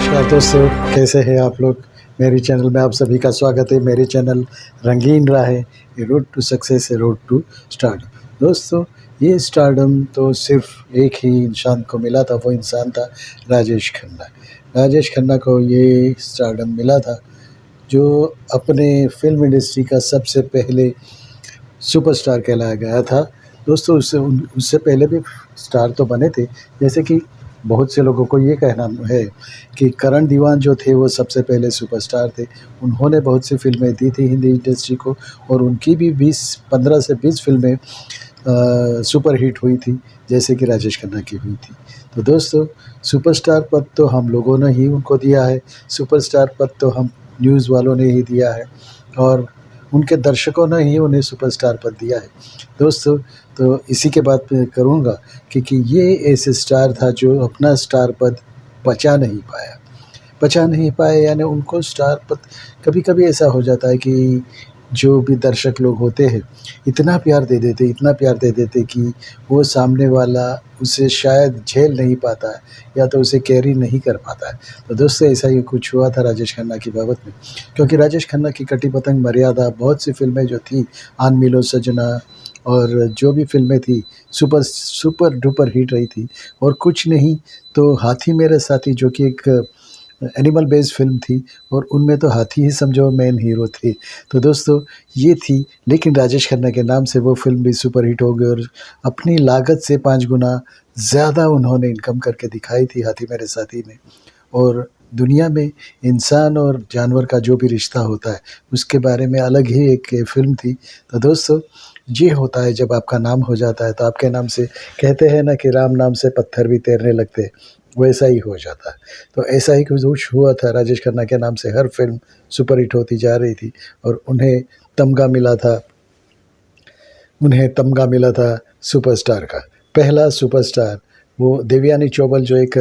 नमस्कार दोस्तों, कैसे हैं आप लोग? मेरे चैनल में आप सभी का स्वागत है। मेरे channel Rangeen Rahen, a road to success, a road to stardom. दोस्तों, ये स्टारडम तो सिर्फ़ एक ही इंसान को मिला था, वो इंसान था राजेश खन्ना। राजेश खन्ना को ये स्टारडम मिला था, जो अपने फ़िल्म इंडस्ट्री का सबसे पहले सुपरस्टार कहलाया गया था। दोस्तों, उससे पहले भी स्टार तो बने थे, जैसे कि बहुत से लोगों को ये कहना है कि करण दीवान जो थे वो सबसे पहले सुपरस्टार थे। उन्होंने बहुत सी फ़िल्में दी थी हिंदी इंडस्ट्री को और उनकी भी 15 से 20 फ़िल्में सुपर हिट हुई थी, जैसे कि राजेश खन्ना की हुई थी। तो दोस्तों, सुपरस्टार पद तो हम लोगों ने ही उनको दिया है, सुपरस्टार पद तो हम न्यूज़ वालों ने ही दिया है और उनके दर्शकों ने ही उन्हें सुपरस्टार पद दिया है। दोस्तों, तो इसी के बात पे करूँगा क्योंकि ये ऐसे स्टार था जो अपना स्टार पद बचा नहीं पाया। बचा नहीं पाए यानी उनको स्टार पद कभी-कभी ऐसा हो जाता है कि जो भी दर्शक लोग होते हैं, इतना प्यार दे देते कि वो सामने वाला उसे शायद झेल नहीं पाता है या तो उसे कैरी नहीं कर पाता है। तो दोस्तों, ऐसा ही कुछ हुआ था राजेश खन्ना की बाबत में, क्योंकि राजेश खन्ना की कटी पतंग मर्यादा बहुत सी फ़िल्में जो थी, आन मिलो सजना और जो भी फ़िल्में थी, सुपर डुपर हिट रही थी और कुछ नहीं तो हाथी मेरे साथी जो कि एक एनिमल बेस्ड फ़िल्म थी और उनमें तो हाथी ही समझो मेन हीरो थे। तो दोस्तों, ये थी, लेकिन राजेश खन्ना के नाम से वो फ़िल्म भी सुपर हिट हो गई और अपनी लागत से 5 गुना ज़्यादा उन्होंने इनकम करके दिखाई थी हाथी मेरे साथी ने। और दुनिया में इंसान और जानवर का जो भी रिश्ता होता है, उसके बारे में अलग ही एक फ़िल्म थी। तो दोस्तों, ये होता है जब आपका नाम हो जाता है तो आपके नाम से कहते हैं ना कि राम नाम से पत्थर भी तैरने लगते हैं, वैसा ही हो जाता है। तो ऐसा ही कुछ हुआ था, राजेश खन्ना के नाम से हर फ़िल्म सुपर हिट होती जा रही थी और तमगा मिला था उन्हें तमगा मिला था सुपरस्टार का। पहला सुपरस्टार वो देवयानी चौबल जो एक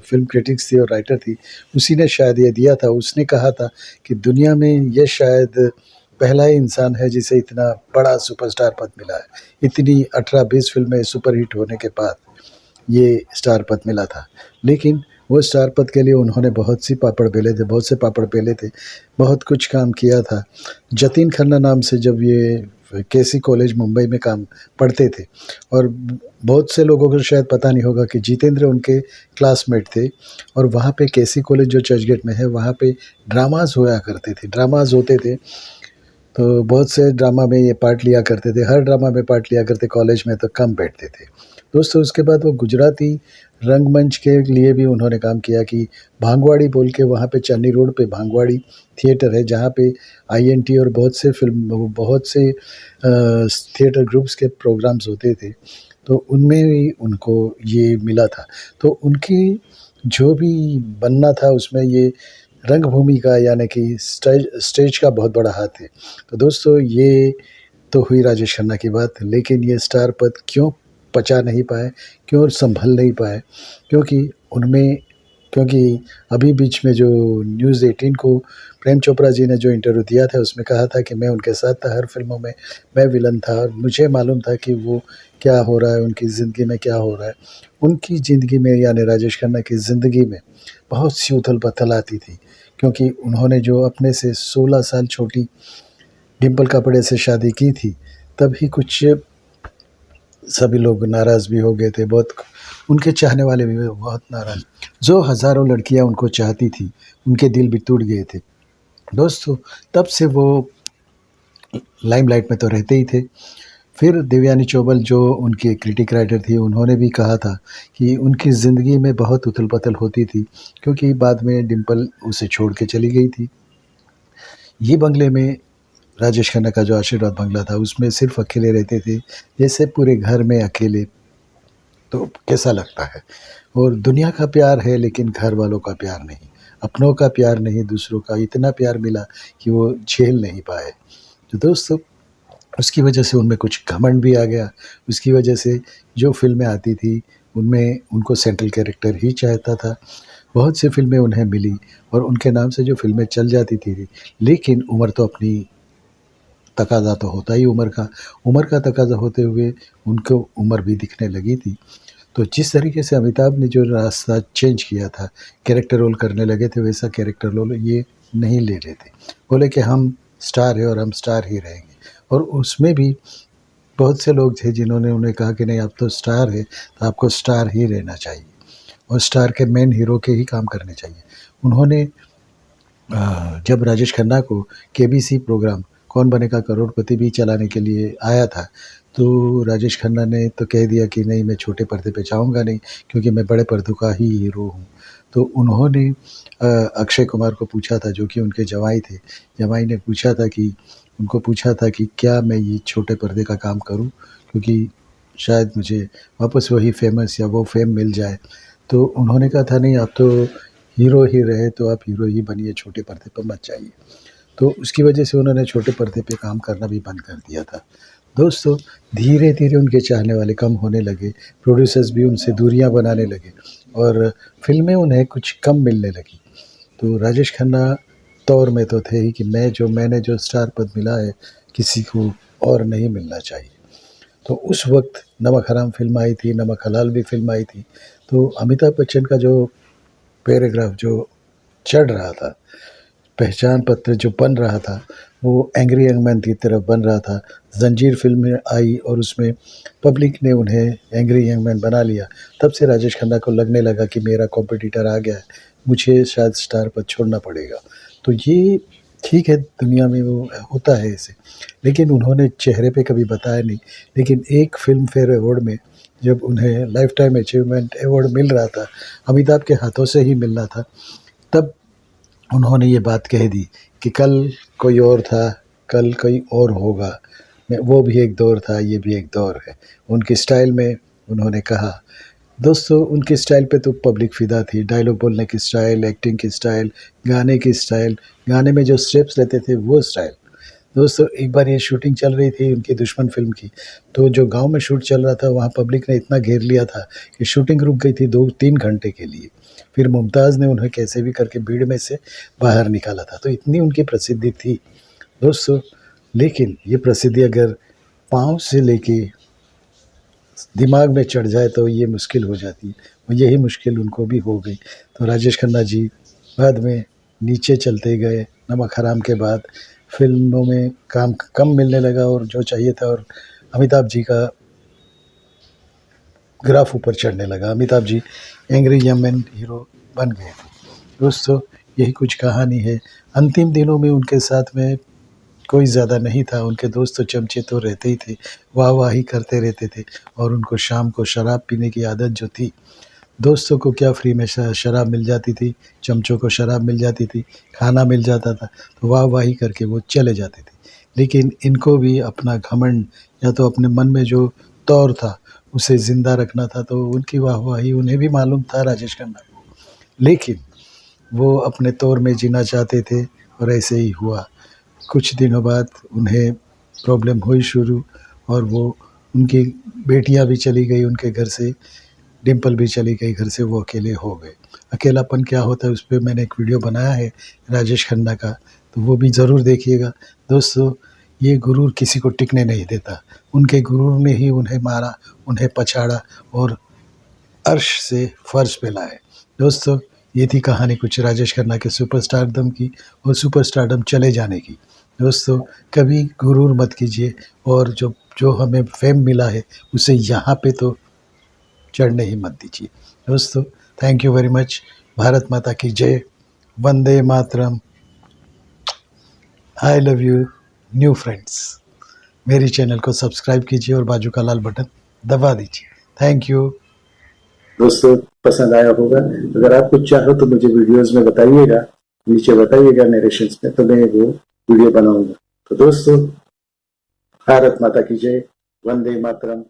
फ़िल्म क्रिटिक्स थी और राइटर थी, उसी ने शायद ये दिया था। उसने कहा था कि दुनिया में ये शायद पहला ही इंसान है जिसे इतना बड़ा सुपरस्टार पद मिला है। इतनी 18-20 फ़िल्में सुपर हिट होने के बाद ये स्टार पद मिला था। लेकिन वो स्टार पद के लिए उन्होंने बहुत से पापड़ बेले थे, बहुत कुछ काम किया था। जतीन खन्ना नाम से जब ये केसी कॉलेज मुंबई में काम पढ़ते थे और बहुत से लोगों को शायद पता नहीं होगा कि जितेंद्र उनके क्लासमेट थे और वहाँ पे केसी कॉलेज जो चर्चगेट में है, वहाँ पे ड्रामाज़ होया करते थे, ड्रामाज़ होते थे। तो बहुत से ड्रामा में ये पार्ट लिया करते थे, हर ड्रामा में पार्ट लिया करते, कॉलेज में तो कम बैठते थे। दोस्तों, उसके बाद वो गुजराती रंगमंच के लिए भी उन्होंने काम किया कि भांगवाड़ी बोल के वहाँ पे चांदनी रोड पे भांगवाड़ी थिएटर है, जहाँ पे आईएनटी और बहुत से थिएटर ग्रुप्स के प्रोग्राम्स होते थे, तो उनमें भी उनको ये मिला था। तो उनकी जो भी बनना था उसमें ये रंगभूमि का यानी कि स्टेज का बहुत बड़ा हाथ है। तो दोस्तों, ये तो हुई राजेश खन्ना की बात, लेकिन ये स्टार पद क्यों पचा नहीं पाए, क्यों सँभल नहीं पाए? क्योंकि उनमें क्योंकि अभी बीच में जो न्यूज़ 18 को प्रेम चोपड़ा जी ने जो इंटरव्यू दिया था, उसमें कहा था कि मैं उनके साथ था हर फ़िल्मों में, मैं विलन था और मुझे मालूम था कि वो क्या हो रहा है, उनकी ज़िंदगी में क्या हो रहा है। उनकी ज़िंदगी में यानी राजेश खन्ना की ज़िंदगी में बहुत सी उथल-पुथल आती थी, क्योंकि उन्होंने जो अपने से 16 साल छोटी डिंपल कपाड़िया से शादी की थी, तभी कुछ सभी लोग नाराज़ भी हो गए थे, बहुत उनके चाहने वाले भी बहुत नाराज़। जो हज़ारों लड़कियाँ उनको चाहती थी, उनके दिल भी टूट गए थे। दोस्तों, तब से वो लाइमलाइट में तो रहते ही थे। फिर देवयानी चौबल जो उनकी क्रिटिक राइटर थी, उन्होंने भी कहा था कि उनकी ज़िंदगी में बहुत उथल-पुथल होती थी, क्योंकि बाद में डिंपल उसे छोड़ के चली गई थी। ये बंगले में राजेश खन्ना का जो आशीर्वाद बंगला था, उसमें सिर्फ़ अकेले रहते थे, जैसे पूरे घर में अकेले, तो कैसा लगता है? और दुनिया का प्यार है लेकिन घर वालों का प्यार नहीं, अपनों का प्यार नहीं, दूसरों का इतना प्यार मिला कि वो झेल नहीं पाए। तो दोस्तों, उसकी वजह से उनमें कुछ घमंड भी आ गया, उसकी वजह से जो फ़िल्में आती थी, उनमें उनको सेंट्रल कैरेक्टर ही चाहता था। बहुत सी फ़िल्में उन्हें मिली और उनके नाम से जो फ़िल्में चल जाती थी, लेकिन उम्र तो अपनी तकाज़ा तो होता ही उम्र का तकाज़ा होते हुए उनको उम्र भी दिखने लगी थी। तो जिस तरीके से अमिताभ ने जो रास्ता चेंज किया था, कैरेक्टर रोल करने लगे थे, वैसा कैरेक्टर रोल ये नहीं ले रहे थे। बोले कि हम स्टार हैं और हम स्टार ही रहेंगे। और उसमें भी बहुत से लोग थे जिन्होंने उन्हें कहा कि नहीं, आप तो स्टार है, तो आपको स्टार ही रहना चाहिए और स्टार के मेन हीरो के ही काम करने चाहिए। उन्होंने जब राजेश खन्ना को केबीसी प्रोग्राम कौन बनेगा करोड़पति भी चलाने के लिए आया था, तो राजेश खन्ना ने तो कह दिया कि नहीं, मैं छोटे पर्दे पे जाऊँगा नहीं, क्योंकि मैं बड़े पर्दों का ही हीरो हूँ। तो उन्होंने अक्षय कुमार को पूछा था, जो कि उनके जवाई थे। जवाई ने पूछा था कि उनको पूछा था कि क्या मैं ये छोटे पर्दे का काम करूँ, क्योंकि शायद मुझे वापस वही फ़ेमस या वो फ़ेम मिल जाए। तो उन्होंने कहा था, नहीं, आप तो हीरो ही रहे, तो आप हीरो ही बनिए, छोटे पर्दे पर मत जाइए। तो उसकी वजह से उन्होंने छोटे पर्दे पे काम करना भी बंद कर दिया था। दोस्तों, धीरे-धीरे उनके चाहने वाले कम होने लगे, प्रोड्यूसर्स भी उनसे दूरियाँ बनाने लगे और फ़िल्में उन्हें कुछ कम मिलने लगी। तो राजेश खन्ना दौर में तो थे ही कि मैंने जो स्टार पद मिला है, किसी को और नहीं मिलना चाहिए। तो उस वक़्त नमक हराम फ़िल्म आई थी, नमक हलाल भी फ़िल्म आई थी। तो अमिताभ बच्चन का जो पैराग्राफ जो चढ़ रहा था, पहचान पत्र जो बन रहा था, वो एंग्री यंग मैन की तरफ बन रहा था। ज़ंजीर फ़िल्म में आई और उसमें पब्लिक ने उन्हें एंग्री यंग मैन बना लिया। तब से राजेश खन्ना को लगने लगा कि मेरा कॉम्पिटिटर आ गया है, मुझे शायद स्टार पद छोड़ना पड़ेगा। तो ये ठीक है, दुनिया में वो होता है ऐसे। लेकिन उन्होंने चेहरे पे कभी बताया नहीं। लेकिन एक फ़िल्म फेयर अवार्ड में जब उन्हें लाइफ़ टाइम अचीवमेंट अवार्ड मिल रहा था, अमिताभ के हाथों से ही मिलना था, तब उन्होंने ये बात कह दी कि कल कोई और था, कल कोई और होगा। मैं वो भी एक दौर था, ये भी एक दौर है। उनकी स्टाइल में उन्होंने कहा। दोस्तों, उनके स्टाइल पे तो पब्लिक फ़िदा थी। डायलॉग बोलने की स्टाइल, एक्टिंग की स्टाइल, गाने की स्टाइल, गाने में जो स्टेप्स रहते थे वो स्टाइल। दोस्तों, एक बार ये शूटिंग चल रही थी उनकी दुश्मन फ़िल्म की, तो जो गाँव में शूट चल रहा था, वहाँ पब्लिक ने इतना घेर लिया था कि शूटिंग रुक गई थी 2-3 घंटे के लिए। फिर मुमताज़ ने उन्हें कैसे भी करके भीड़ में से बाहर निकाला था। तो इतनी उनकी प्रसिद्धि थी। दोस्तों, लेकिन ये प्रसिद्धि अगर पाँव से लेके दिमाग में चढ़ जाए तो ये मुश्किल हो जाती है और यही मुश्किल उनको भी हो गई। तो राजेश खन्ना जी बाद में नीचे चलते गए। नमक हराम के बाद फ़िल्मों में काम कम मिलने लगा और जो चाहिए था, और अमिताभ जी का ग्राफ ऊपर चढ़ने लगा। Amitabh ji angry young man hero बन गए थे। दोस्तों, यही कुछ कहानी है। अंतिम दिनों में उनके साथ में कोई ज़्यादा नहीं था। उनके दोस्त तो चमचे तो रहते ही थे, वाह-वाही करते रहते थे और उनको शाम को शराब पीने की आदत जो थी, दोस्तों को क्या फ्री में शराब मिल जाती थी, चमचों को शराब मिल जाती थी, खाना मिल जाता था, तो वाह-वाही करके वो चले जाते थे। लेकिन इनको भी अपना घमंड या तो अपने मन में जो तौर था, उसे ज़िंदा रखना था, तो उनकी वाह-वाही उन्हें भी मालूम था, राजेश खन्ना को। लेकिन वो अपने तौर में जीना चाहते थे और ऐसे ही हुआ। कुछ दिनों बाद उन्हें प्रॉब्लम हुई शुरू और वो उनकी बेटियां भी चली गई उनके घर से, डिम्पल भी चली गई घर से, वो अकेले हो गए। अकेलापन क्या होता है उस पे मैंने एक वीडियो बनाया है राजेश खन्ना का, तो वो भी ज़रूर देखिएगा। दोस्तों, ये गुरूर किसी को टिकने नहीं देता। उनके गुरूर ने ही उन्हें मारा, उन्हें पछाड़ा और अर्श से फ़र्श पे लाए। दोस्तों, ये थी कहानी कुछ राजेश खन्ना के सुपरस्टारडम की और सुपरस्टारडम चले जाने की। दोस्तों, कभी गुरूर मत कीजिए और जो जो हमें फ़ेम मिला है, उसे यहाँ पे तो चढ़ने ही मत दीजिए। दोस्तों, thank you very much. Bharat माता की जय। वंदे मातरम। I love you new friends. मेरी चैनल को सब्सक्राइब कीजिए और बाजू का लाल बटन दबा दीजिए। Thank you. दोस्तों, पसंद आया होगा। अगर आप कुछ चाहो तो मुझे वीडियोस में बताइएगा, नीचे बताइएगा नरेशंस में, तो मैं वो वीडियो बनाऊंगा। तो दोस्तों, भारत माता की जय। वंदे मातरम।